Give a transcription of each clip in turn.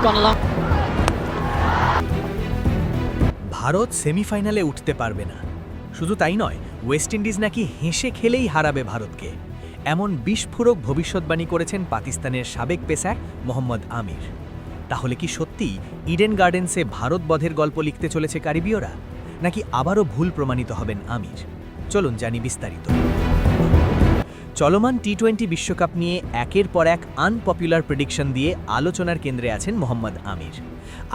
gone along. Bharat সেমিফাইনালে উঠতে পারবে না। শুধু তাই নয়, ওয়েস্ট ইন্ডিজ নাকি হেসে খেলেই হারাবে ভারতকে, এমন বিস্ফোরক ভবিষ্যৎবাণী করেছেন পাকিস্তানের সাবেক পেসার মোহাম্মদ আমির। তাহলে কি সত্যিই ইডেন গার্ডেন্সে ভারত বধের গল্প লিখতে চলেছে কারিবীয়রা, নাকি আবারও ভুল প্রমাণিত হবেন আমির? চলুন জানি বিস্তারিত। চলমান টি-20 বিশ্বকাপ নিয়ে একের পর এক আনপপুলার প্রেডিকশন দিয়ে আলোচনার কেন্দ্রে আছেন মোহাম্মদ আমির।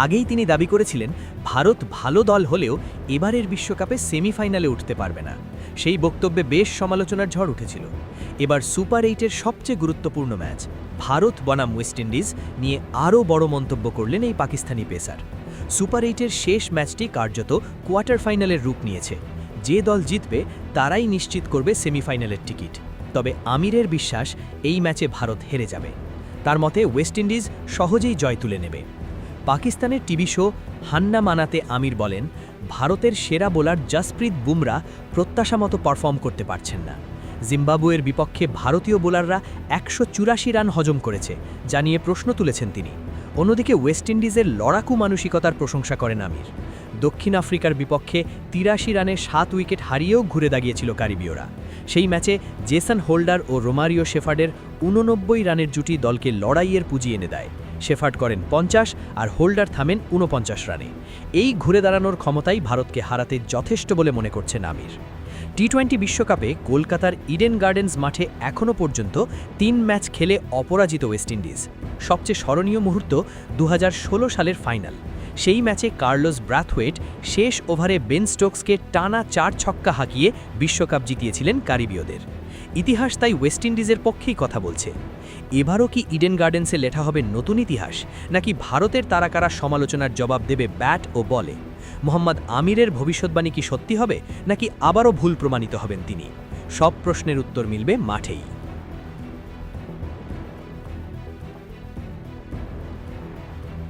আগেই তিনি দাবি করেছিলেন ভারত ভালো দল হলেও এবারের বিশ্বকাপে সেমিফাইনালে উঠতে পারবে না। সেই বক্তব্যে বেশ সমালোচনার ঝড় উঠেছিল। এবার সুপার 8-এর সবচেয়ে গুরুত্বপূর্ণ ম্যাচ ভারত বনাম ওয়েস্ট ইন্ডিজ নিয়ে আরও বড় মন্তব্য করলেন এই পাকিস্তানি পেসার। সুপার 8-এর শেষ ম্যাচটি কার্যত কোয়ার্টার ফাইনালের রূপ নিয়েছে। যে দল জিতবে তারাই নিশ্চিত করবে সেমিফাইনালের টিকিট। তবে আমিরের বিশ্বাস এই ম্যাচে ভারত হেরে যাবে। তার মতে ওয়েস্ট ইন্ডিজ সহজেই জয় তুলে নেবে। পাকিস্তানের টিভি শো হান্না মানাতে আমির বলেন, ভারতের সেরা বোলার জসপ্রীত বুমরা প্রত্যাশামতো পারফর্ম করতে পারছেন না। জিম্বাবুয়ের বিপক্ষে ভারতীয় বোলাররা 184 রান হজম করেছে, যা নিয়ে প্রশ্ন তুলেছেন তিনি। অন্যদিকে ওয়েস্ট ইন্ডিজের লড়াকু মানসিকতার প্রশংসা করেন আমির। দক্ষিণ আফ্রিকার বিপক্ষে 83 রানে 7 উইকেট হারিয়েও ঘুরে দাঁড়িয়েছিল কারিবীয়রা। সেই ম্যাচে জেসন হোল্ডার ও রোমারিও শেফার্ডের 89 রানের জুটি দলকে লড়াইয়ের পুঁজি এনে দেয়। শেফার্ড করেন 50 আর হোল্ডার থামেন 49 রানে। এই ঘুরে দাঁড়ানোর ক্ষমতাই ভারতকে হারাতে যথেষ্ট বলে মনে করছেন আমির। টি-20 বিশ্বকাপে কলকাতার ইডেন গার্ডেন্স মাঠে এখনও পর্যন্ত 3 ম্যাচ খেলে অপরাজিত ওয়েস্ট ইন্ডিজ। সবচেয়ে স্মরণীয় মুহূর্ত 2016 সালের ফাইনাল। সেই ম্যাচে কার্লোস ব্রাথওয়েট শেষ ওভারে বেন স্টোকসকে টানা 4 ছক্কা হাঁকিয়ে বিশ্বকাপ জিতিয়েছিলেন কারিবীয়দের। ইতিহাস তাই ওয়েস্ট ইন্ডিজের পক্ষেই কথা বলছে। এবারও কি ইডেন গার্ডেন্সে লেখা হবে নতুন ইতিহাস, নাকি ভারতের তারকারা সমালোচনার জবাব দেবে ব্যাট ও বলে? মোহাম্মদ আমিরের ভবিষ্যৎবাণী কি সত্যি হবে, নাকি আবারও ভুল প্রমাণিত হবেন তিনি? সব প্রশ্নের উত্তর মিলবে মাঠেই।